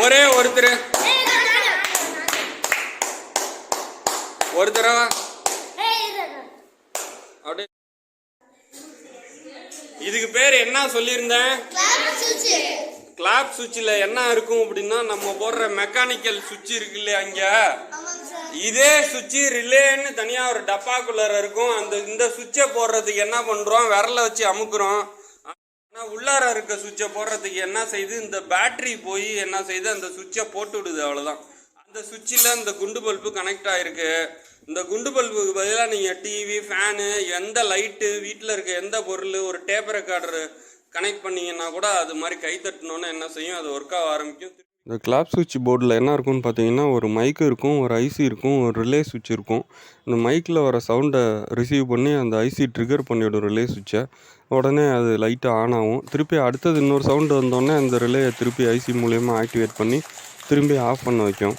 ஒரே ஒருத்தர் ஒரு தடவை அப்படியே. இதுக்கு பேர் என்ன சொல்லியிருந்தேன்? கிளாப் சுவிட்சில் என்ன இருக்கும் அப்படின்னா, நம்ம போடுற மெக்கானிக்கல் சுவிட்ச் இருக்கு இல்லையா, அங்க இதே சுவிட்ச் ரிலேன்னு தனியா ஒரு டப்பாக்குள்ளர இருக்கும். இந்த சுவிட்சை போடுறதுக்கு என்ன பண்றோம், விரல வச்சு அமுக்குறோம். ஆனா உள்ளார இருக்க சுவிட்சை போடுறதுக்கு என்ன செய்யுது, இந்த பேட்டரி போய் என்ன செய்யுது, அந்த சுவிட்சை போட்டு விடுது, அவ்வளவுதான். அந்த சுவிட்சில் இந்த குண்டு பல்பு கனெக்ட் ஆயிருக்கு. இந்த குண்டு பல்புக்கு பதிலாக நீங்கள் டிவி, ஃபேனு, எந்த லைட்டு, வீட்டில் இருக்க எந்த பொருள், ஒரு டேப் ரெக்கார்டர் கனெக்ட் பண்ணிங்கன்னா கூட அது மாதிரி கை தட்டினோன்னு என்ன செய்யும், அது ஒர்க் ஆக ஆரம்பிக்கும். இந்த கிளாப் சுவிட்ச் போர்டில் என்ன இருக்குன்னு பார்த்தீங்கன்னா, ஒரு மைக் இருக்கும், ஒரு ஐசி இருக்கும், ஒரு ரிலே சுவிட்ச் இருக்கும். இந்த மைக்கில் வர சவுண்டை ரிசீவ் பண்ணி அந்த ஐசி ட்ரிகர் பண்ணிவிடும் ரிலே சுவிட்சை. உடனே அது லைட்டாக ஆன் ஆகும். திருப்பி அடுத்தது இன்னொரு சவுண்டு வந்தோடனே அந்த ரிலேயை திருப்பி ஐசி மூலயமா ஆக்டிவேட் பண்ணி திரும்பி ஆஃப் பண்ண வைக்கும்.